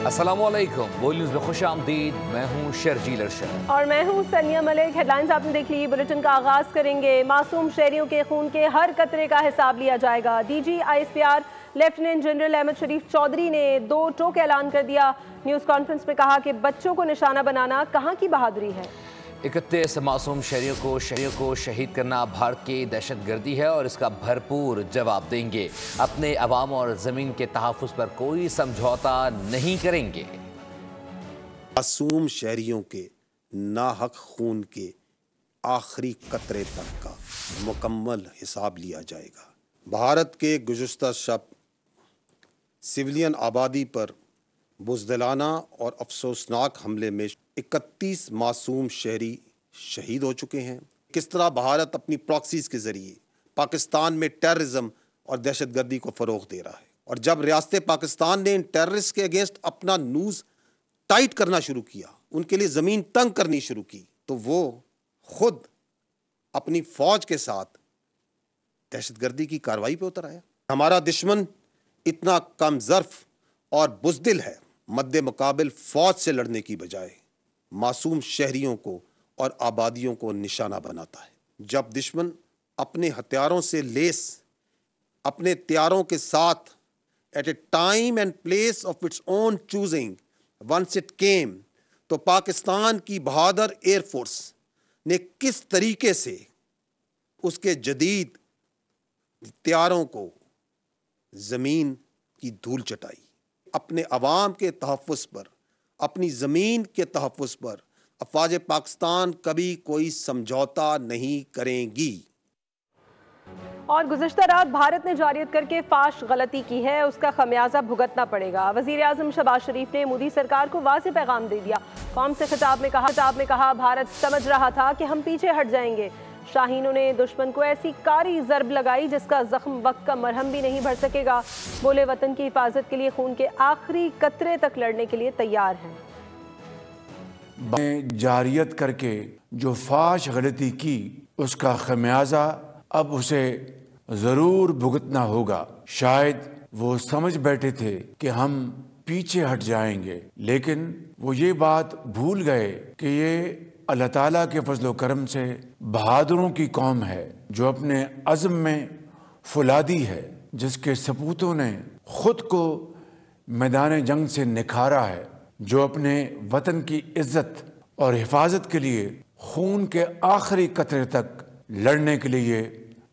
अस्सलाम वालेकुम, बोल न्यूज़ में खुश आमदीद। मैं हूँ शर्जील अरशद और मैं हूँ सनिया मलिक। हेडलाइंस आपने देख ली। बुलेटिन का आगाज करेंगे। मासूम शहरियों के खून के हर कतरे का हिसाब लिया जाएगा। DG ISPR lieutenant general Ahmed Sharif Chaudhry ने 2 टोक ऐलान कर दिया। न्यूज़ कॉन्फ्रेंस में कहा कि बच्चों को निशाना बनाना कहाँ की बहादुरी है। 31 मासूम शहरियों को शहीद करना भारत की दहशतगर्दी है और इसका भरपूर जवाब देंगे। अपने अवाम और ज़मीन के तहफ़्फ़ुज़ पर कोई समझौता नहीं करेंगे। मासूम शहरियों के नाहक खून के आखिरी कतरे तक का मुकम्मल हिसाब लिया जाएगा। भारत के गुज़श्ता शब सिविलियन आबादी पर बुज़दिलाना और अफसोसनाक हमले में 31 मासूम शहरी शहीद हो चुके हैं। किस तरह भारत अपनी प्रॉक्सीज़ के ज़रिए पाकिस्तान में टेररिज्म और दहशतगर्दी को फ़रोग़ दे रहा है, और जब रियासत पाकिस्तान ने इन टेररिस्ट के अगेंस्ट अपना नूज़ टाइट करना शुरू किया, उनके लिए ज़मीन तंग करनी शुरू की, तो वो खुद अपनी फ़ौज के साथ दहशतगर्दी की कार्रवाई पे उतर आया। हमारा दुश्मन इतना कम ज़र्फ़ और बुज़दिल है, मद्दे मुकाबिल फ़ौज से लड़ने की बजाय मासूम शहरियों को और आबादियों को निशाना बनाता है। जब दुश्मन अपने हथियारों से लेस अपने त्यारों के साथ at a time and place of its own choosing once it came, तो पाकिस्तान की बहादुर एयरफोर्स ने किस तरीके से उसके जदीद त्यारों को ज़मीन की धूल चटाई। अपने अवाम के तहफ़्फ़ुज़ पर, अपनी ज़मीन के तहफ़्फ़ुज़ पर अफ़वाज पाकिस्तान कभी कोई समझौता नहीं करेंगी। और गुज़श्ता रात भारत ने जारियत करके फाश गलती की है, उसका खमियाजा भुगतना पड़ेगा। वज़ीर आज़म शहबाज शरीफ ने मोदी सरकार को वाज़ेह पैगाम दे दिया। कौम से खिताब में कहा भारत समझ रहा था कि हम पीछे हट जाएंगे। शाहीनों ने दुश्मन को ऐसी कारी ज़रब लगाई जिसका जख्म वक्त का मरहम भी नहीं भर सकेगा। बोले वतन की हिफाजत के लिए खून के आखिरी कतरे तक लड़ने के लिए तैयार हैं। जारियत करके जो फाश गलती की, उसका खमियाजा अब उसे ज़रूर भुगतना होगा। शायद वो समझ बैठे थे कि हम पीछे हट जाएंगे, लेकिन वो ये बात भूल गए कि ये अल्लाह ताला के फजलो करम से बहादुरों की कौम है, जो अपने अज़्म में फुलादी है, जिसके सपूतों ने खुद को मैदान जंग से निखारा है, जो अपने वतन की इज्जत और हिफाजत के लिए खून के आखिरी कतरे तक लड़ने के लिए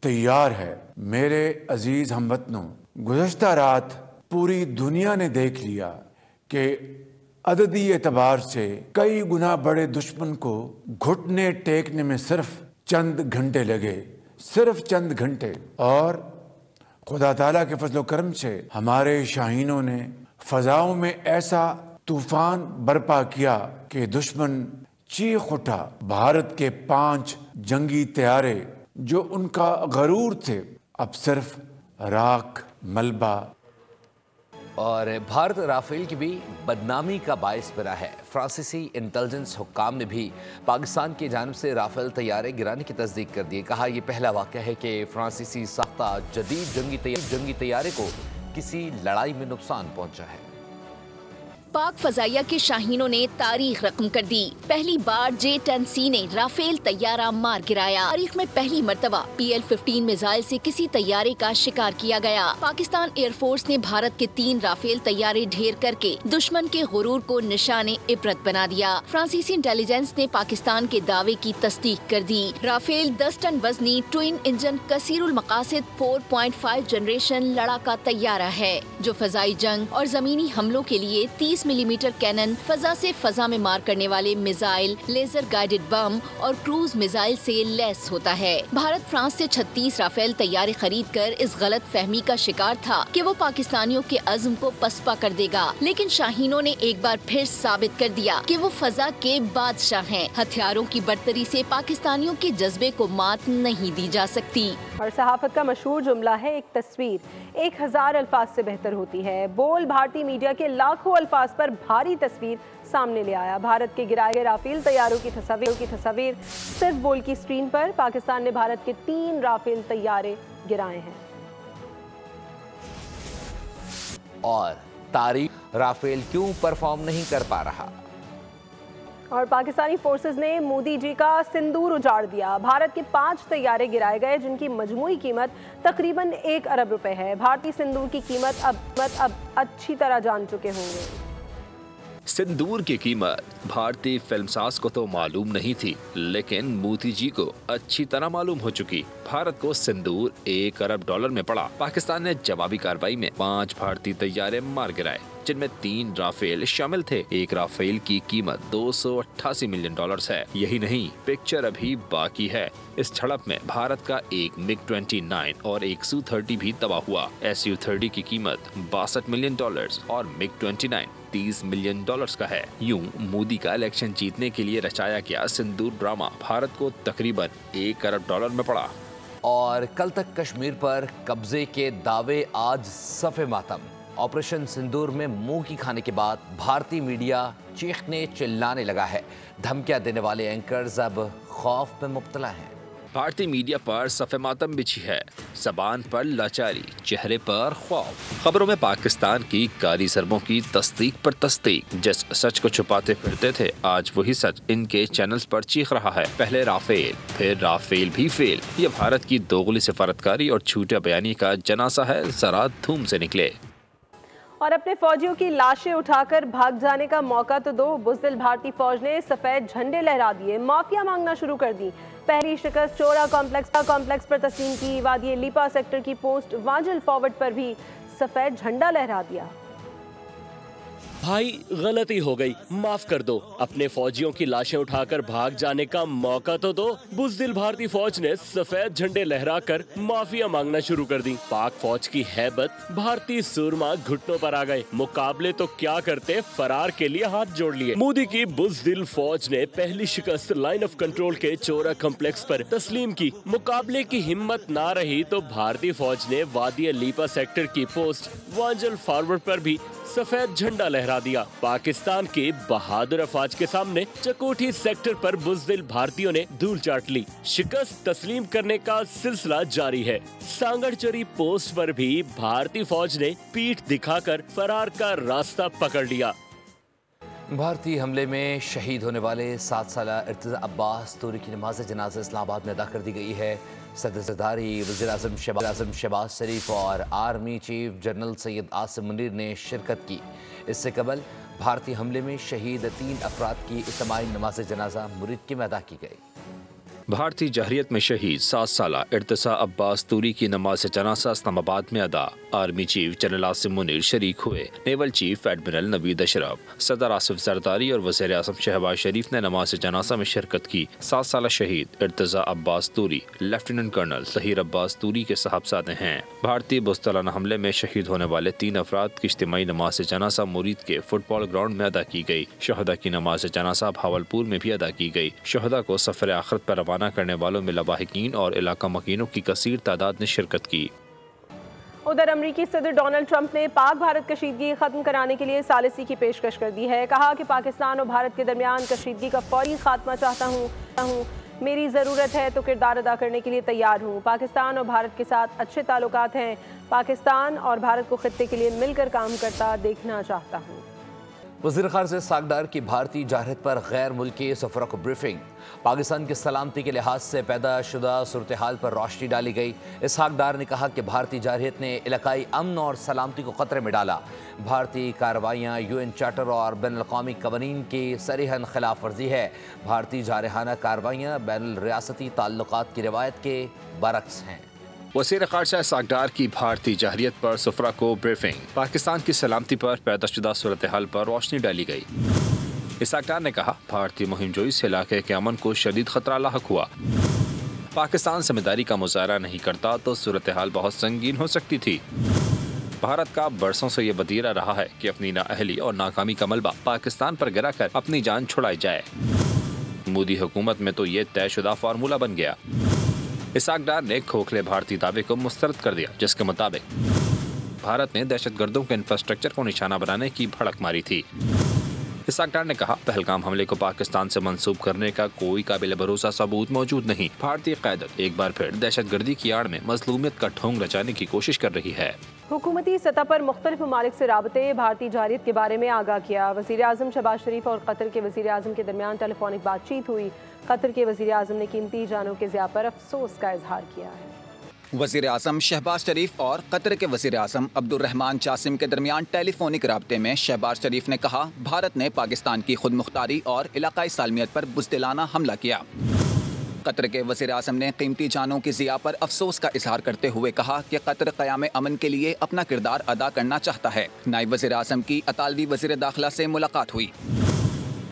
तैयार है। मेरे अजीज हमवतनों, गुज़श्ता रात पूरी दुनिया ने देख लिया कि अददी एतबार से कई गुना बड़े दुश्मन को घुटने टेकने में सिर्फ चंद घंटे लगे, सिर्फ चंद घंटे। और खुदा ताला के फजलो करम से हमारे शाहीनों ने फजाओं में ऐसा तूफान बर्पा किया कि दुश्मन चीख उठा। भारत के 5 जंगी तैयारे जो उनका गरूर थे, अब सिर्फ राख मलबा। और भारत राफेल की भी बदनामी का बायस बना है। फ्रांसीसी इंटेलिजेंस हुक्काम ने भी पाकिस्तान की जानिब से राफेल तैयारे गिराने की तस्दीक कर दी। कहा यह पहला वाक़या है कि फ्रांसीसी साख्ता जदीद जंगी तैयारे को किसी लड़ाई में नुकसान पहुंचा है। पाक फजाइया के शाहीनों ने तारीख रकम कर दी। पहली बार J-10C ने राफेल तैयारा मार गिराया। तारीख में पहली मर्तबा PL-15 मिसाइल से किसी तैयारे का शिकार किया गया। पाकिस्तान एयरफोर्स ने भारत के 3 राफेल तैयारे ढेर करके दुश्मन के गुरूर को निशाने इबरत बना दिया। फ्रांसीसी इंटेलिजेंस ने पाकिस्तान के दावे की तस्दीक कर दी। राफेल 10 टन वजनी ट्विन इंजन कसीरुल मकासिद 4.5 जनरेशन लड़ाका तैयारा है, जो फजाई जंग और जमीनी हमलों के लिए 30 मिलीमीटर कैनन, फजा से फजा में मार करने वाले मिसाइल, लेजर गाइडेड बम और क्रूज मिसाइल से लैस होता है। भारत फ्रांस से 36 राफेल तैयारे खरीद कर इस गलत फहमी का शिकार था कि वो पाकिस्तानियों के अज़्म को पसपा कर देगा, लेकिन शाहीनों ने एक बार फिर साबित कर दिया कि वो फजा के बादशाह हैं। हथियारों की बर्तरी से पाकिस्तानियों के जज्बे को मात नहीं दी जा सकती। और सहाफत का मशहूर जुमला है, एक तस्वीर 1000 अल्फाज से बेहतर होती है। बोल भारतीय मीडिया के लाखों अल्फाज पर भारी तस्वीर सामने ले आया। भारत के गिराए गए राफेल तैयारों की तस्वीर सिर्फ बोल की स्क्रीन पर। पाकिस्तान ने भारत के 3 राफेल तैयारे गिराए हैं। और तारीख राफेल क्यों परफॉर्म नहीं कर पा रहा। और पाकिस्तानी फोर्सेस ने मोदी जी का सिंदूर उजाड़ दिया। भारत के 5 तैयारे गिराए गए जिनकी मजमूई कीमत तकरीबन 1 अरब रुपए है। भारतीय सिंदूर की कीमत अब अच्छी तरह जान चुके होंगे। सिंदूर की कीमत भारतीय फिल्मसाज को तो मालूम नहीं थी, लेकिन मोदी जी को अच्छी तरह मालूम हो चुकी। भारत को सिंदूर 1 अरब डॉलर में पड़ा। पाकिस्तान ने जवाबी कार्रवाई में 5 भारतीय तैयारे मार गिराए, जिनमें 3 राफेल शामिल थे। एक राफेल की कीमत $288 मिलियन है। यही नहीं, पिक्चर अभी बाकी है। इस झड़प में भारत का एक MiG-29 और एक Su-30 भी तबाह हुआ। Su-30 की कीमत $62 मिलियन और MiG-29 $30 मिलियन का है। यूं मोदी का इलेक्शन जीतने के लिए रचाया गया सिंदूर ड्रामा भारत को तकरीबन 1 अरब डॉलर में पड़ा। और कल तक कश्मीर पर कब्जे के दावे, आज सफ़े मातम। ऑपरेशन सिंदूर में मुंह की खाने के बाद भारतीय मीडिया चीखने चिल्लाने लगा है। धमकियां देने वाले एंकर्स अब खौफ में मुब्तला हैं। भारतीय मीडिया पर सफ़े मातम बिछी है, ज़बान पर लाचारी, चेहरे पर खौफ। खबरों में पाकिस्तान की काली सरबों की तस्दीक पर तस्दीक। जिस सच को छुपाते फिरते थे, आज वही सच इनके चैनल्स पर चीख रहा है। पहले राफेल, फिर राफेल भी फेल। ये भारत की दोगली सिफारतकारी और झूठा बयानी का जनासा है। जरा धूम से निकले। और अपने फौजियों की लाशें उठाकर भाग जाने का मौका तो दो। बुज़दिल भारतीय फौज ने सफेद झंडे लहरा दिए, माफिया मांगना शुरू कर दी। पहली शिकस्त चोरा कॉम्प्लेक्स पर तस्लीम की। वादी लीपा सेक्टर की पोस्ट वांजल फॉरवर्ड पर भी सफेद झंडा लहरा दिया। भाई गलती हो गई, माफ कर दो। अपने फौजियों की लाशें उठाकर भाग जाने का मौका तो दो। बुज़दिल भारतीय फौज ने सफेद झंडे लहराकर माफिया मांगना शुरू कर दी। पाक फौज की हैबत, भारतीय सूरमा घुटनों पर आ गए। मुकाबले तो क्या करते, फरार के लिए हाथ जोड़ लिए। मोदी की बुज़दिल फौज ने पहली शिकस्त लाइन ऑफ कंट्रोल के चोरा कॉम्प्लेक्स पर तस्लीम की। मुकाबले की हिम्मत ना रही तो भारतीय फौज ने वादी लीपा सेक्टर की पोस्ट वांजल फॉरवर्ड पर भी सफेद झंडा लहरा दिया। पाकिस्तान के बहादुर अफवाज के सामने चकोठी सेक्टर पर बुज़दिल भारतीयों ने धूल चाट ली। शिकस्त तस्लीम करने का सिलसिला जारी है। सांगड़चरी पोस्ट पर भी भारतीय फौज ने पीठ दिखाकर फरार का रास्ता पकड़ लिया। भारतीय हमले में शहीद होने वाले 7 साला इर्तिज़ा अब्बास तूरी की नमाज जनाजा इस्लामाबाद में अदा कर दी गई है। सदर ज़रदारी, वज़ीर आज़म शहबाज शरीफ और army chief general Syed Asim Munir ने शिरकत की। इससे कबल भारतीय हमले में शहीद 3 अफराद की इज्तिमाई नमाज जनाजा मुरीद में अदा की गई। भारतीय जहरियत में शहीद 7 साला इर्तिज़ा अब्बास तूरी की नमाज जनाजा इस्लामाबाद में अदा। Army chief general Asim Munir शरीक हुए। Naval chief admiral Naveed Ashraf, सदर आसिफ जरदारी और वज़ीर आज़म शहबाज शरीफ ने नमाज जनाजा में शिरकत की। 7 साला शहीद इर्तिज़ा अब्बास तूरी लेफ्टिनेंट कर्नल तहीर अब्बास तूरी के साहबजादे हैं। भारतीय बुज़दिलाना हमले में शहीद होने वाले 3 अफराद की इज्तिमाई नमाज जनाजा मुरीद के फुटबॉल ग्राउंड में अदा की गई। शहदा की नमाज जनाजा भावलपुर में भी अदा की गई। शहदा को सफर आखिरत पर रवाना करने वालों में लवाहिकीन और इलाका मकीनों की कसीर तादाद ने शिरकत की। उधर अमरीकी सदर डोनाल्ड ट्रंप ने पाक भारत कशीदगी खत्म कराने के लिए सालिसी की पेशकश कर दी है। कहा कि पाकिस्तान और भारत के दरमियान कशीदगी का फौरी खात्मा चाहता हूँ। मेरी ज़रूरत है तो किरदार अदा करने के लिए तैयार हूँ। पाकिस्तान और भारत के साथ अच्छे ताल्लुकात हैं। पाकिस्तान और भारत को खित्ते के लिए मिलकर काम करता देखना चाहता हूँ। वज़ीर ख़ारजा सागदार की भारतीय जारहत पर गैर मुल्की सफ़रा को ब्रीफिंग। पाकिस्तान की सलामती के लिहाज से पैदा शुदा सूरत हाल पर रोशनी डाली गई। सागदार ने कहा कि भारतीय जारहत ने इलाकाई अमन और सलामती को खतरे में डाला। भारतीय कार्रवाइयाँ UN चार्टर और बैनुल अक़वामी क़वानीन की सरीहन खिलाफ वर्जी है। भारतीय जारहाना कार्रवाइयाँ बैनुल रियासती ताल्लुकात की रिवायत के बरक्स हैं। वज़ीर ख़ारजा सागदार की भारतीय जहरियत पर सफ़रा को ब्रीफिंग। पाकिस्तान की सलामती पर पैदाशुदा सूरत हाल पर रोशनी डाली गई। सागदार ने कहा, भारतीय मुहिम जोई से इलाके के अमन को शदीद खतरा लाहक हुआ। पाकिस्तान समझदारी का मुजाहरा नहीं करता तो सूरत हाल बहुत संगीन हो सकती थी। भारत का बरसों से ये वतीरा रहा है कि अपनी नाअहली और नाकामी का मलबा पाकिस्तान पर गिरा कर अपनी जान छुड़ाई जाए। मोदी हुकूमत में तो ये तयशुदा फार्मूला बन गया। सागदार ने खोखले भारतीय दावे को मुस्तरद कर दिया, जिसके मुताबिक भारत ने दहशतगर्दों के इंफ्रास्ट्रक्चर को निशाना बनाने की भड़क मारी थी। इसहाक डार ने कहा, पहलगाम हमले को पाकिस्तान से मंसूब करने का कोई काबिल भरोसा सबूत मौजूद नहीं। भारतीय क़यादत एक बार फिर दहशतगर्दी की आड़ में मजलूमियत का ढोंग रचाने की कोशिश कर रही है। हुकूमती सतह पर मुख्तलिफ ममालिक से राबते भारतीय जारियत के बारे में आगाह किया। वज़ीर आज़म शहबाज शरीफ और कतर के वज़ीर आज़म के दरमियान टेलीफोनिक बातचीत हुई। कतर के वज़ीर आज़म ने कीमती जानों के ज़िया पर अफसोस का इजहार किया है। वज़ीर आज़म शहबाज शरीफ और कतर के वज़ीर आज़म अब्दुर्रहमान जासिम के दरमियान टेलीफोनिक राब्ते में शहबाज शरीफ ने कहा, भारत ने पाकिस्तान की खुद मुख्तारी और इलाकाई सालमियत पर बुज़दिलाना हमला किया। कतर के वज़ीर आज़म ने कीमती जानों की ज़िया पर अफसोस का इजहार करते हुए कहा कि कतर क़याम अमन के लिए अपना किरदार अदा करना चाहता है। नायब वज़ीर आज़म की अतालवी वज़ीर दाखिला से मुलाकात हुई।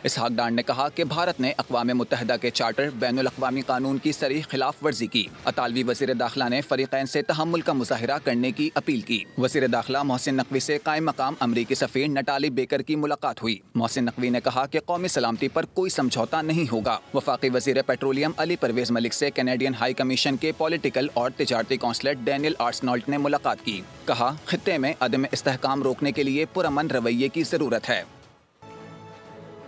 इसहाक डार ने कहा कि भारत ने अक़वाम मुत्तहिदा के चार्टर बैनुल अक़वामी कानून की सरीह खिलाफ वर्जी की। अतालवी वज़ीर दाखिला ने फ़रीक़ैन से तहम्मुल का मुज़ाहिरा करने की अपील की। वज़ीर दाखिला मोहसिन नकवी से कायम मकाम अमरीकी सफ़ीर नटाली बेकर की मुलाकात हुई। मोहसिन नकवी ने कहा कि कौमी सलामती पर कोई समझौता नहीं होगा। वफ़ाक़ी वज़ीर पेट्रोलियम अली परवेज़ मलिक से कैनेडियन हाई कमीशन के पॉलिटिकल और तिजारती कौंसलर डैनियल आर्सनॉल्ट ने मुलाकात की। कहा, खित्ते में अदम इस्तेहकाम रोकने के लिए पुरअमन रवैये की ज़रूरत है।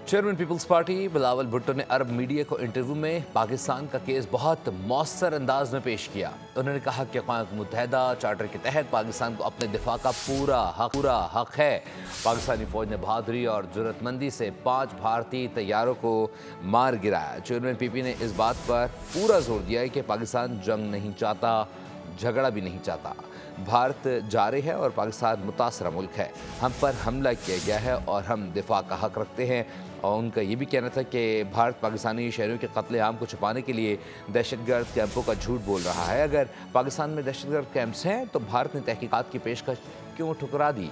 Chairman peoples party Bilawal Bhutto ने अरब मीडिया को इंटरव्यू में पाकिस्तान का केस बहुत मौसर अंदाज में पेश किया। उन्होंने कहा कि अक़वाम मुत्तहिदा चार्टर के तहत पाकिस्तान को अपने दिफा का पूरा हक है। पाकिस्तानी फौज ने बहादुरी और ज़रूरतमंदी से 5 भारतीय तैयारों को मार गिराया। चेयरमैन पीपी ने इस बात पर पूरा जोर दिया है कि पाकिस्तान जंग नहीं चाहता, झगड़ा भी नहीं चाहता। भारत जारी है और पाकिस्तान मुतासरा मुल्क है। हम पर हमला किया गया है और हम दिफा का हक रखते हैं। और उनका ये भी कहना था कि भारत पाकिस्तानी शहरियों के कत्ले आम को छुपाने के लिए दहशतगर्द कैंपों का झूठ बोल रहा है। अगर पाकिस्तान में दहशतगर्द कैंप्स हैं तो भारत ने तहकीकात की पेशकश क्यों ठुकरा दी?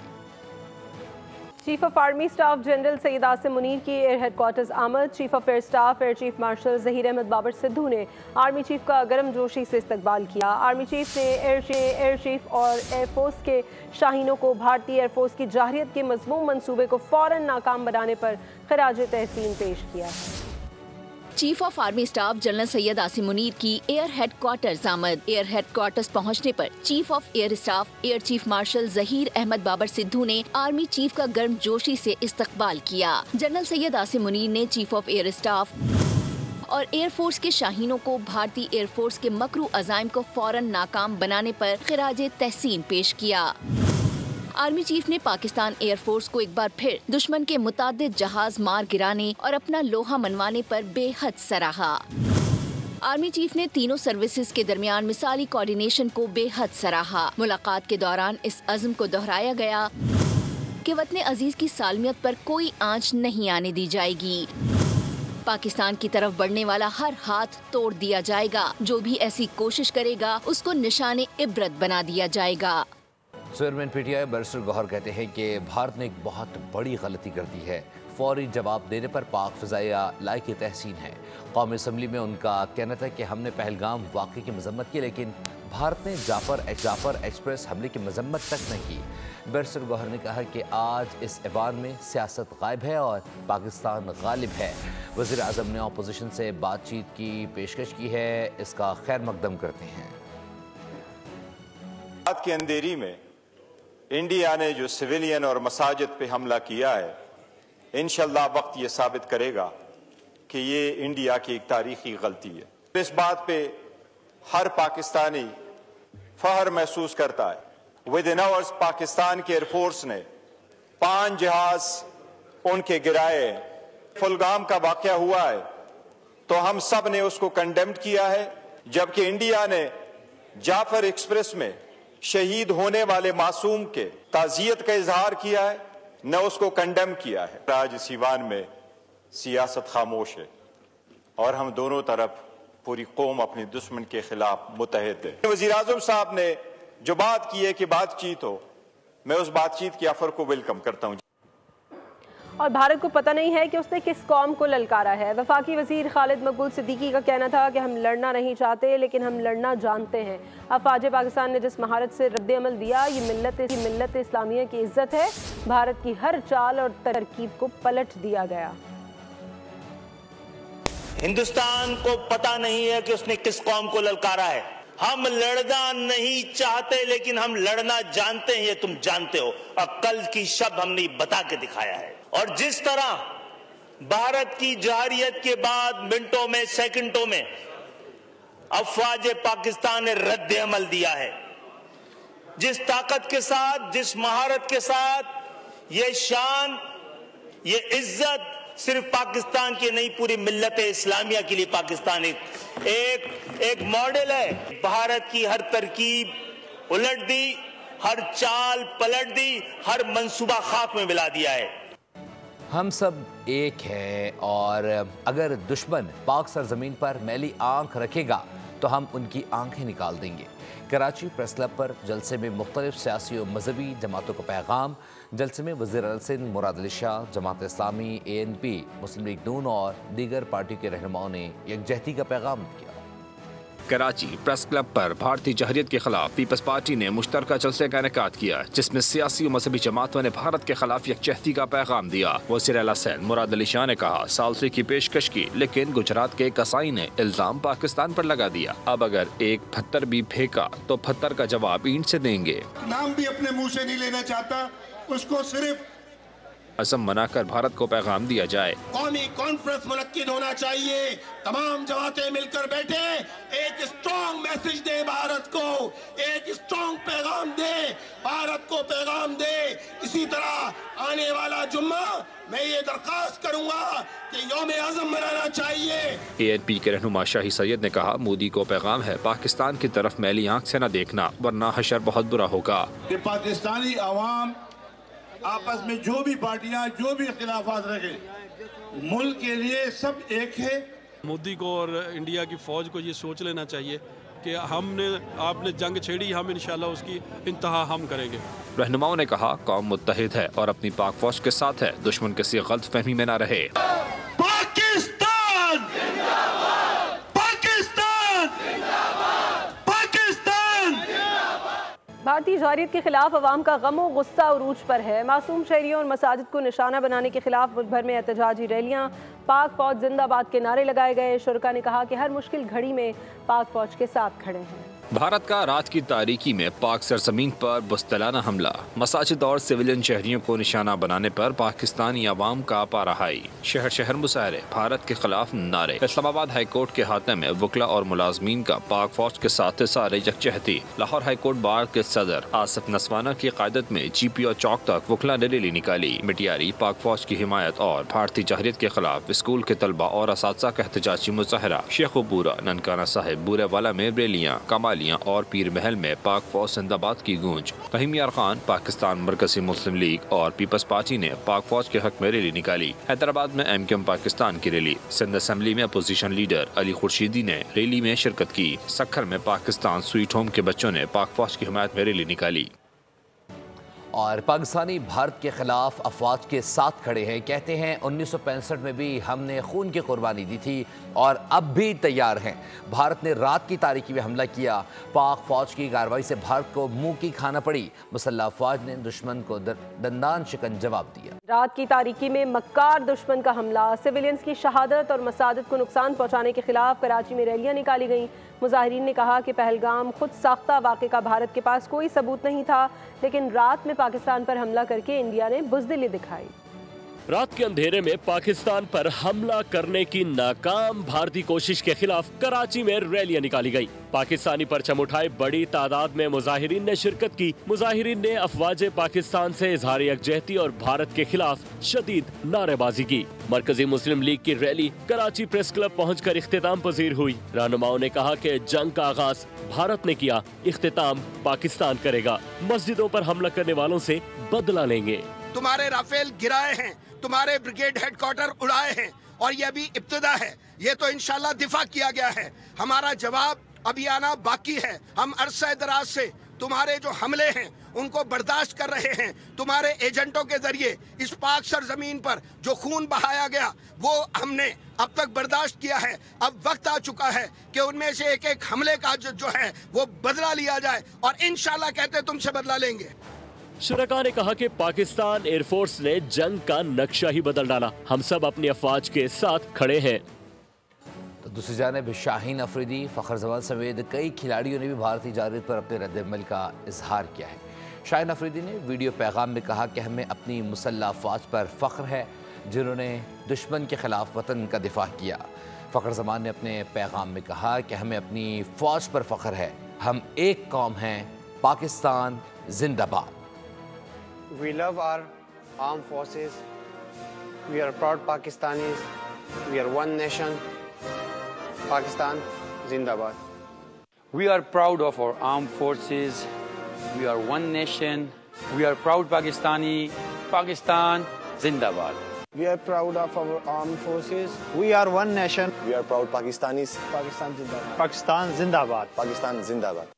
Chief of army staff general Syed Asim Munir की एयर हेडक्वार्टर्स आमद। Chief of air staff air chief marshal Zaheer Ahmad Babar Sidhu ने आर्मी चीफ का गर्मजोशी से इस्तकबाल किया। आर्मी चीफ ने एयर चीफ और एयरफोर्स के शाहीनों को भारतीय एयरफोर्स की जाहिरियत के मज़मूम मंसूबे को फ़ौरन नाकाम बनाने पर खराज तहसीन पेश किया है। Chief of army staff general Syed Asim Munir की एयर हेडक्वार्टर्स आमद। एयर हेडक्वार्टर्स पहुंचने पर chief of air staff air chief marshal Zaheer Ahmad Babar Sidhu ने आर्मी चीफ का गर्मजोशी से इस्तकबाल किया। जनरल सैयद आसिम मुनीर ने चीफ ऑफ एयर स्टाफ और एयरफोर्स के शाहीनों को भारतीय एयरफोर्स के मकरू अज़ाइम को फौरन नाकाम बनाने पर खराज तहसीन पेश किया। आर्मी चीफ ने पाकिस्तान एयरफोर्स को एक बार फिर दुश्मन के मुताद्दिद जहाज मार गिराने और अपना लोहा मनवाने पर बेहद सराहा। आर्मी चीफ ने तीनों सर्विसेज के दरमियान मिसाली कोऑर्डिनेशन को बेहद सराहा। मुलाकात के दौरान इस अज़्म को दोहराया गया कि वतन अजीज की सालमियत पर कोई आंच नहीं आने दी जाएगी। पाकिस्तान की तरफ बढ़ने वाला हर हाथ तोड़ दिया जाएगा। जो भी ऐसी कोशिश करेगा उसको निशाने इबरत बना दिया जाएगा। चेयरमैन पीटीआई बैरिस्टर गौहर कहते हैं कि भारत ने एक बहुत बड़ी गलती कर दी है। फौरी जवाब देने पर पाक फ़िज़ाइया लायक तहसीन है। कौमी असम्बली में उनका कहना था कि हमने पहलगाम वाक़े की मजम्मत की, लेकिन भारत ने जाफर एक्सप्रेस हमले की मजम्मत तक नहीं की। बैरिस्टर गौहर ने कहा कि आज इस ऐवान में सियासत गायब है और पाकिस्तान गालिब है। वज़ीर आज़म ने अपोजिशन से बातचीत की पेशकश की है, इसका खैर मकदम करते हैं। रात की अंधेरी में इंडिया ने जो सिविलियन और मसाजिद पे हमला किया है, इंशाअल्लाह वक्त ये साबित करेगा कि ये इंडिया की एक तारीखी गलती है। इस बात पे हर पाकिस्तानी फख्र महसूस करता है। विद इन आवर्स पाकिस्तान के एयरफोर्स ने 5 जहाज उनके गिराए। फुलगाम का वाक़या हुआ है तो हम सब ने उसको कंडेम्ड किया है, जबकि इंडिया ने जाफर एक्सप्रेस में शहीद होने वाले मासूम के ताज़ियत का इजहार किया है, न उसको कंडेम किया है। आज इस ईवान में सियासत खामोश है और हम दोनों तरफ पूरी कौम अपनी दुश्मन के खिलाफ मुतहद है। वज़ीर आज़म साहब ने जो बात की है कि बातचीत हो, मैं उस बातचीत की ऑफर को वेलकम करता हूँ। और भारत को पता नहीं है कि उसने किस कौम को ललकारा है। वफाकी वज़ीर खालिद मकबूल सिद्दीकी का कहना था कि हम लड़ना नहीं चाहते लेकिन हम लड़ना जानते हैं। अफवाज पाकिस्तान ने जिस महारत से रद्द अमल दिया, ये मिल्लत इस्लामिया की इज्जत है। भारत की हर चाल और तरकीब को पलट दिया गया। हिंदुस्तान को पता नहीं है कि उसने किस कौम को ललकारा है। हम लड़ना नहीं चाहते लेकिन हम लड़ना जानते हैं, ये तुम जानते हो। और कल की शब हमने बता के दिखाया है। और जिस तरह भारत की जहरियत के बाद मिनटों में, सेकंडों में अफवाज पाकिस्तान ने रद्द अमल दिया है। जिस ताकत के साथ, जिस महारत के साथ ये शान, ये इज्जत सिर्फ पाकिस्तान की नहीं, पूरी मिल्लत इस्लामिया के लिए पाकिस्तान एक मॉडल है। भारत की हर तरकीब उलट दी, हर चाल पलट दी, हर मंसूबा खाक में मिला दिया है। हम सब एक हैं और अगर दुश्मन पाक सरजमीन पर मैली आंख रखेगा तो हम उनकी आंखें निकाल देंगे। कराची प्रेस क्लब पर जलसे में मुख्तलिफ सियासी और मजहबी जमातों का पैगाम। जलसे में वज़ीर आला सिंध मुराद अली शाह, जमात इस्लामी, ANP, मुस्लिम लीग नून और दीगर पार्टियों के रहनुमाओं ने यकजहती का पैगाम दिया। कराची प्रेस क्लब पर भारतीय जहरियत के खिलाफ पीपल्स पार्टी ने मुश्तरका जलसे का इनेकाद किया, जिसमें सियासी और मजहबी जमातों ने भारत के खिलाफ यकजहती का पैगाम दिया। वज़ीर आला सिंध मुराद अली शाह ने कहा, सालसी की पेशकश की, लेकिन गुजरात के कसाई ने इल्जाम पाकिस्तान पर लगा दिया। अब अगर एक पत्थर भी फेंका तो पत्थर का जवाब ईंट से देंगे। नाम भी अपने मुँह से नहीं लेना चाहता, उसको सिर्फ असम बनाकर भारत को पैगाम दिया जाए। कौमी कॉन्फ्रेंस मुनक्किद होना चाहिए, तमाम जमातें मिलकर बैठे, एक स्ट्रॉन्ग मैसेज दे भारत को, एक स्ट्रॉन्ग पैगाम दे भारत को, पैगाम दे। इसी तरह आने वाला जुम्मा मैं ये दरख्वास्त करूंगा कि यौम आज़म मनाना चाहिए। ANP के रहनुमा शाही सैयद ने कहा, मोदी को पैगाम है, पाकिस्तान की तरफ मैली आंख से न देखना, वरना हशर बहुत बुरा होगा। पाकिस्तानी आवाम आपस में जो भी पार्टियां जो भी इख्तिलाफात रखे, मुल्क के लिए सब एक है। मोदी को और इंडिया की फौज को ये सोच लेना चाहिए कि आपने जंग छेड़ी, हम इंशाल्लाह उसकी इंतहा हम करेंगे। रहनुमाओं ने कहा, कौम मुत्तहिद है और अपनी पाक फौज के साथ है, दुश्मन किसी गलत फहमी में न रहे। पाकिस्तान पाकिस्तान पाकिस्तान। भारतीय जहरियत के खिलाफ अवाम का गम और गुस्सा उरूज पर है। मासूम शहरियों और मसाजिद को निशाना बनाने के खिलाफ मुल्क भर में एहतजाजी रैलियां, पाक फौज जिंदाबाद के नारे लगाए गए। शुरका ने कहा कि हर मुश्किल घड़ी में पाक फौज के साथ खड़े हैं। भारत का रात की तारीकी में पाक सरजमीन पर बुज़दिलाना हमला, मसाजिद और सिविलियन शहरियों को निशाना बनाने पर पाकिस्तानी अवाम का पाराहाई, शहर शहर मुजाहरे, भारत के खिलाफ नारे। इस्लामाबाद हाई कोर्ट के हाथे में वकला और मुलाजमीन का पाक फौज के साथ सारे यकजहती। लाहौर हाई कोर्ट बार के सदर आसिफ नसवाना की क़यादत में GPO चौक तक वकला ने रैली निकाली। मिटियारी पाक फौज की हिमायत और भारतीय जहरियत के खिलाफ स्कूल के तलबा और असातिज़ा का एहतजाजी मुजाहरा। शेखुपुरा, ननकाना साहिब, बूरेवाला में रैलियाँ, कमालियाँ और पीर महल में पाक फौज जिंदाबाद की गूंज। फहीम यार खान, पाकिस्तान मरकजी मुस्लिम लीग और पीपल्स पार्टी ने पाक फौज के हक में रैली निकाली। हैदराबाद में MQM पाकिस्तान की रैली। सिंध असेंबली में अपोजिशन लीडर अली खुर्शीदी ने रैली में शिरकत की। सक्खर में पाकिस्तान स्वीट होम के बच्चों ने पाक फौज की हिमायत में रैली निकाली। और पाकिस्तानी भारत के खिलाफ अफवाज के साथ खड़े हैं। कहते हैं 1965 में भी हमने खून की कुर्बानी दी थी और अब भी तैयार हैं। भारत ने रात की तारीकी में हमला किया, पाक फौज की कार्रवाई से भारत को मुंह की खाना पड़ी। मुसल्लह अफवाज ने दुश्मन को दंदान शिकन जवाब दिया। रात की तारीकी में मक्कार दुश्मन का हमला, सिविलियंस की शहादत और मसाजिद को नुकसान पहुँचाने के खिलाफ कराची में रैलियाँ निकाली गईं। मुजाहिरीन ने कहा कि पहलगाम खुद साख्ता वाक़े का भारत के पास कोई सबूत नहीं था, लेकिन रात में पाकिस्तान पर हमला करके इंडिया ने बुज़दिली दिखाई। रात के अंधेरे में पाकिस्तान पर हमला करने की नाकाम भारतीय कोशिश के खिलाफ कराची में रैलियां निकाली गई। पाकिस्तानी परचम उठाए बड़ी तादाद में मुजाहिरीन ने शिरकत की। मुजाहिरीन ने अफवाज पाकिस्तान से इजहार यकजहती और भारत के खिलाफ शदीद नारेबाजी की। मरकजी मुस्लिम लीग की रैली कराची प्रेस क्लब पहुंचकर इख्तिताम पजीर हुई। रहनुमाओं ने कहा कि जंग का आगाज भारत ने किया, इख्तिताम पाकिस्तान करेगा। मस्जिदों पर हमला करने वालों से बदला लेंगे। तुम्हारे राफेल गिराए हैं, तुम्हारे ब्रिगेड हेडक्वार्टर उड़ाए हैं और ये अभी इब्तिदा है, ये तो इंशाल्लाह दिफा किया गया है। हमारा जवाब अभी आना बाकी है। हम अरसा दराज से तुम्हारे जो हमले हैं उनको बर्दाश्त कर रहे हैं। तुम्हारे एजेंटों के जरिए इस पाक सरजमीन पर जो खून बहाया गया वो हमने अब तक बर्दाश्त किया है। अब वक्त आ चुका है कि उनमें से एक एक हमले का जो है वो बदला लिया जाए और इंशाल्लाह कहते तुमसे बदला लेंगे। शुरका ने कहा कि पाकिस्तान एयरफोर्स ने जंग का नक्शा ही बदल डाला। हम सब अपनी अफवाज के साथ खड़े हैं। तो दूसरी जानिब शाहीन अफरीदी, फखर जमान समेत कई खिलाड़ियों ने भी भारतीय जहरियत पर अपने रद्द-ए-अमल का इजहार किया है। शाहीन अफरीदी ने वीडियो पैगाम में कहा कि हमें अपनी मुसल्लह अफवाज पर फख्र है। जिन्होंने दुश्मन के खिलाफ वतन का दिफा किया। फ़ख्र ज़मान ने अपने पैगाम में कहा कि हमें अपनी फ़ौज पर फ़ख्र है, हम एक कौम हैं, पाकिस्तान जिंदाबाद। We love our armed forces. We are proud Pakistanis. We are one nation. Pakistan zindabad. We are proud of our armed forces. We are one nation. We are proud Pakistani. Pakistan zindabad. We are proud of our armed forces. We are one nation. We are proud Pakistanis. Pakistan zindabad. Pakistan zindabad. Pakistan zindabad.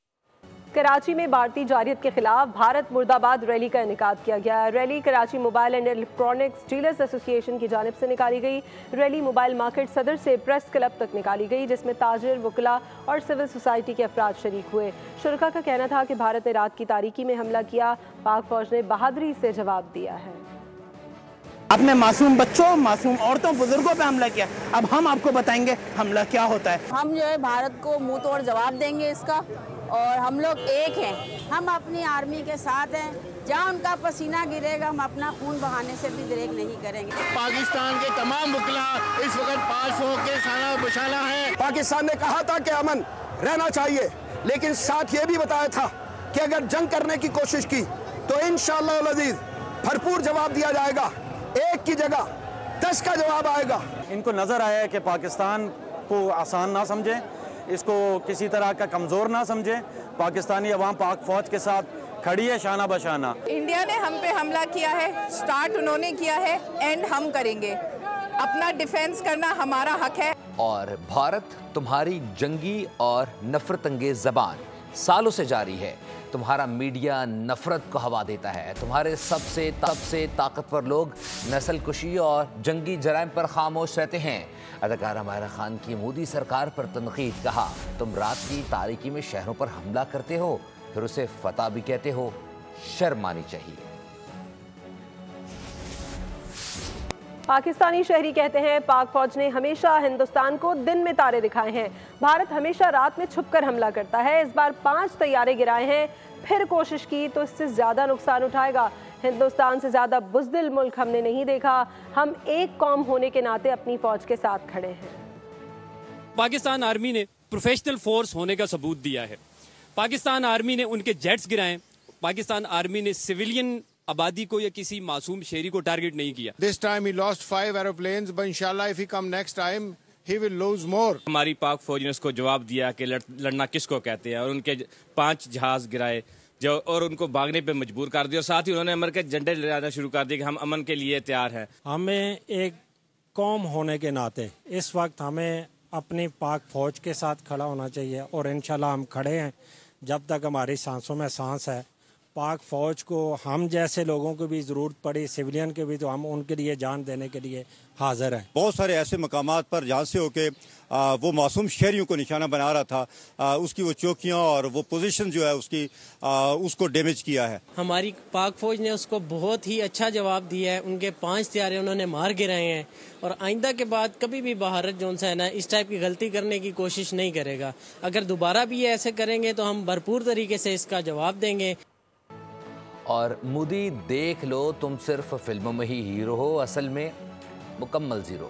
Karachi में भारतीय जारियत के खिलाफ भारत मुर्दाबाद rally का इनेकाद किया गया। Rally Karachi mobile and electronics dealers association की जानिब से निकाली गई। रैली मोबाइल मार्केट सदर से प्रेस क्लब तक निकाली गई, जिसमें ताजिर, वकला और सिविल सोसाइटी के अफराद शरीक हुए। शुरका का कहना था कि भारत ने रात की तारीकी में हमला किया, पाक फौज ने बहादुरी से जवाब दिया है। अपने मासूम बच्चों, मासूम औरतों, बुजुर्गों पे हमला किया। अब हम आपको बताएंगे हमला क्या होता है। हम जो है भारत को मुंह तोड़ जवाब देंगे इसका, और हम लोग एक हैं, हम अपनी आर्मी के साथ हैं। जहाँ उनका पसीना गिरेगा हम अपना खून बहाने से भी ब्रेक नहीं करेंगे। पाकिस्तान के तमाम वकला इस वक्त पास होकर शाना बशाना है। पाकिस्तान ने कहा था कि अमन रहना चाहिए, लेकिन साथ ये भी बताया था कि अगर जंग करने की कोशिश की तो इंशाअल्लाह अज़ीज़ भरपूर जवाब दिया जाएगा। एक की जगह 10 का जवाब आएगा। इनको नजर आया है कि पाकिस्तान को आसान ना समझें, इसको किसी तरह का कमज़ोर ना समझें। पाकिस्तानी अवाम पाक फौज के साथ खड़ी है शाना बशाना। इंडिया ने हम पे हमला किया है, स्टार्ट उन्होंने किया है, एंड हम करेंगे। अपना डिफेंस करना हमारा हक है। और भारत तुम्हारी जंगी और नफरत अंगेज ज़बान सालों से जारी है। तुम्हारा मीडिया नफरत को हवा देता है। तुम्हारे सबसे ताकतवर लोग नस्ल कुशी और जंगी जराइम पर खामोश रहते हैं। अदाकारा माहिरा खान की मोदी सरकार पर तनकीद, कहा तुम रात की तारीकी में शहरों पर हमला करते हो, फिर उसे फतह भी कहते हो, शर्म आनी चाहिए। पाकिस्तानी शहरी कहते हैं पाक फौज ने हमेशा हिंदुस्तान को दिन में तारे दिखाए हैं, भारत हमेशा रात में छुपकर हमला करता है। इस बार 5 तैयारे गिराए हैं, फिर कोशिश की तो इससे ज़्यादा नुकसान उठाएगा। हिंदुस्तान से ज़्यादा बुज़दिल मुल्क हमने नहीं देखा। हम एक कौम होने के नाते अपनी फ़ौज के साथ खड़े हैं। पाकिस्तान आर्मी ने प्रोफेशनल फोर्स होने का सबूत दिया है। पाकिस्तान आर्मी ने उनके जेट्स गिराए। पाकिस्तान आर्मी ने सिविलियन आबादी को या किसी मासूम शहरी को टारगेट नहीं किया। This time he lost 5 aeroplanes, but inshallah if he come next time he will lose more. हमारी पाक फौज ने उसको जवाब दिया कि लड़ना किसको कहते हैं, और उनके 5 जहाज गिराए जो और उनको भागने पे मजबूर कर दिया। और साथ ही उन्होंने अमेरिका के झंडे लहराना शुरू कर दिए कि हम अमन के लिए तैयार हैं। हमें एक कौम होने के नाते इस वक्त हमें अपनी पाक फौज के साथ खड़ा होना चाहिए, और इंशाल्लाह हम खड़े हैं जब तक हमारी सांसों में सांस है। पाक फौज को हम जैसे लोगों को भी ज़रूरत पड़ी, सिविलियन के भी, तो हम उनके लिए जान देने के लिए हाजिर हैं। बहुत सारे ऐसे मकामात पर जहाँ से होके वो मासूम शहरियों को निशाना बना रहा था, उसकी वो चौकियाँ और वो पोजीशन जो है उसकी उसको डैमेज किया है। हमारी पाक फौज ने उसको बहुत ही अच्छा जवाब दिया है। उनके 5 तैयारे उन्होंने मार गिराए हैं, और आइंदा के बाद कभी भी भारत जो है ना इस टाइप की गलती करने की कोशिश नहीं करेगा। अगर दोबारा भी ये ऐसे करेंगे तो हम भरपूर तरीके से इसका जवाब देंगे। और मोदी देख लो, तुम सिर्फ फिल्मों में ही हीरो हो, असल में मुकम्मल ज़ीरो।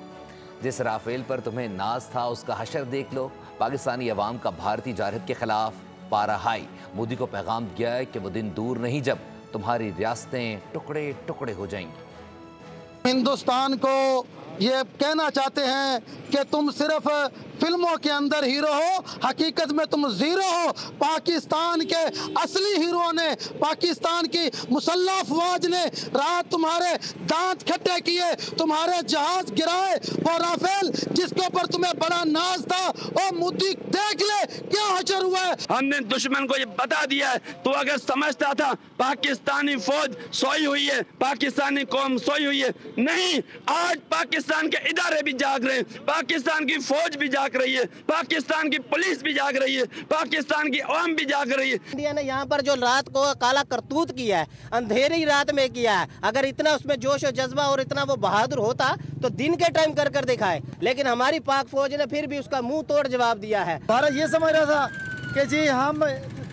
जिस राफेल पर तुम्हें नाज था उसका हशर देख लो। पाकिस्तानी अवाम का भारतीय जारहत के खिलाफ पारा हाई। मोदी को पैगाम दिया है कि वो दिन दूर नहीं जब तुम्हारी रियासतें टुकड़े टुकड़े हो जाएंगी। हिंदुस्तान को ये कहना चाहते हैं कि तुम सिर्फ फिल्मों के अंदर हीरो हो, हकीकत में तुम जीरो हो। पाकिस्तान के असली हीरो ने, पाकिस्तान की मुसल्लह अफवाज ने रात तुम्हारे दांत खट्टे किए, तुम्हारे जहाज गिराए। वो राफेल जिसके ऊपर तुम्हें बड़ा नाज था, और मोदी देख ले क्या हशर हुआ है। हमने दुश्मन को ये बता दिया है। तो अगर समझता था पाकिस्तानी फौज सोई हुई है, पाकिस्तानी कौम सोई हुई है, नहीं, आज पाकिस्तान के इदारे भी जाग रहे हैं, पाकिस्तान की फौज भी जाग रही है, पाकिस्तान की पुलिस भी जाग रही है, पाकिस्तान की आवाम भी जाग रही है। इंडिया ने यहाँ पर जो रात को काला करतूत किया है, अंधेरी रात में किया है। अगर इतना उसमें जोश और जज्बा और इतना वो बहादुर होता तो दिन के टाइम कर कर दिखाए, लेकिन हमारी पाक फौज ने फिर भी उसका मुंह तोड़ जवाब दिया है। भारत ये समझ रहा था कि जी हम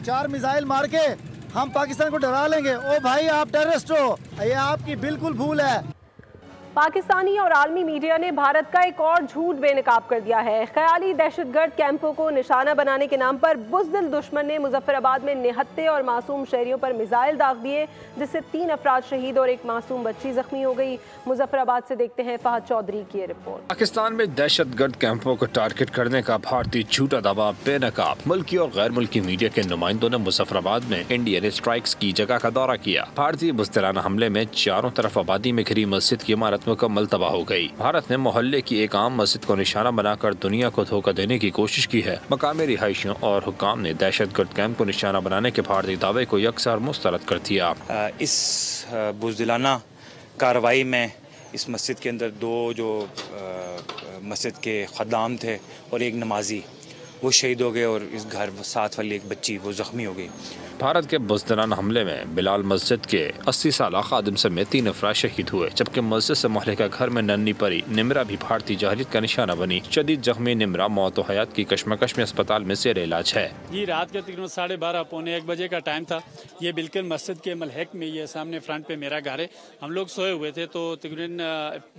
4 मिसाइल मार के हम पाकिस्तान को डरा लेंगे। ओ भाई, आप टेररिस्ट हो, ये आपकी बिल्कुल भूल है। पाकिस्तानी और आलमी मीडिया ने भारत का एक और झूठ बेनकाब कर दिया है। ख्याली दहशतगर्द कैंपों को निशाना बनाने के नाम पर बुज़दिल दुश्मन ने मुजफ्फराबाद में निहत्ते और मासूम शहरियों पर मिसाइल दाग दिए, जिससे 3 अफराद शहीद और एक मासूम बच्ची जख्मी हो गई। मुजफ्फराबाद से देखते हैं फहद चौधरी की रिपोर्ट। पाकिस्तान में दहशतगर्द कैंपों को टारगेट करने का भारतीय झूठा दावा बेनकाब। मुल्की और गैर मुल्की मीडिया के नुमाइंदों ने मुजफ्फराबाद में इंडियन स्ट्राइक्स की जगह का दौरा किया। भारतीय बुज़दिलाना हमले में चारों तरफ आबादी में घिरी मस्जिद की इमारत मुकम्मल तबाह हो गई। भारत ने मोहल्ले की एक आम मस्जिद को निशाना बनाकर दुनिया को धोखा देने की कोशिश की है। मकामी रिहायशियों और हुक्काम ने दहशतगर्द कैंप को निशाना बनाने के भारतीय दावे को यकसर मुस्तरद कर दिया। इस बुज़दिलाना कार्रवाई में इस मस्जिद के अंदर 2 जो मस्जिद के खद्दाम थे और एक नमाजी वो शहीद हो गए और इस घर साथ वाली एक बच्ची वो जख्मी हो गई। भारत के बुज़दिलाना हमले में बिलाल मस्जिद के 80 साल खादिम समेत 3 अफराद शहीद हुए, जबकि मस्जिद से मोहल्ले का घर में नन्ही परी निमरा भी भारतीय जहरीत का निशाना बनी। शदीद जख्मी निमरा मौत व हयात की कशमकश में अस्पताल में ज़ेर इलाज है। ये रात के तकरीबन 12:30 पौने 1 बजे का टाइम था। ये बिल्कुल मस्जिद के मलहक में, ये सामने फ्रंट पे मेरा घर है। हम लोग सोए हुए थे तो तकरीबन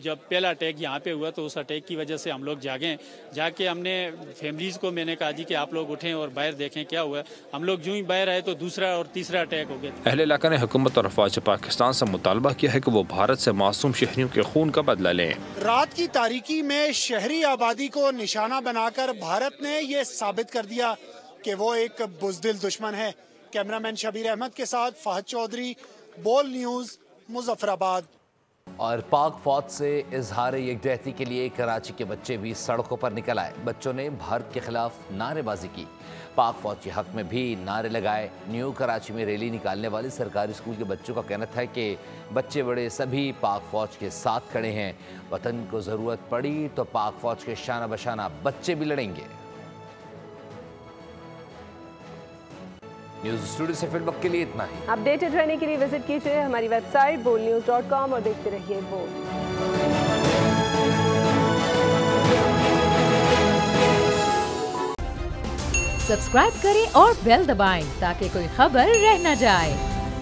जब पहला अटैक यहाँ पे हुआ तो उस अटैक की वजह से हम लोग जागे। जाके हमने फैमिलीज को मैंने कहा जी कि आप लोग उठें और बाहर देखें क्या हुआ। हम लोग जो ही बाहर आए तो दूसरा और तीसरा अटैक हो गया। अहले इलाका ने हुकूमत और अफवाज पाकिस्तान से मुतालबा किया है कि वो भारत से मासूम शहरियों के खून का बदला लें। रात की तारीकी में शहरी आबादी को निशाना बनाकर भारत ने ये साबित कर दिया कि वो एक बुज़दिल दुश्मन है। कैमरामैन शबीर अहमद के साथ फहद चौधरी, बोल न्यूज़, मुजफ्फराबाद। और पाक फौज से इजहार यकजहती के लिए कराची के बच्चे भी सड़कों पर निकल आए। बच्चों ने भारत के खिलाफ नारेबाजी की, पाक फौज के हक में भी नारे लगाए। न्यू कराची में रैली निकालने वाले सरकारी स्कूल के बच्चों का कहना था कि बच्चे बड़े सभी पाक फौज के साथ खड़े हैं। वतन को ज़रूरत पड़ी तो पाक फौज के शाना बशाना बच्चे भी लड़ेंगे। न्यूज़ स्टूडियो से फिल्म के लिए इतना ही। अपडेटेड रहने के लिए विजिट कीजिए हमारी वेबसाइट bolnews.com और देखते रहिए बोल। सब्सक्राइब करें और बेल दबाएं ताकि कोई खबर रह न जाए।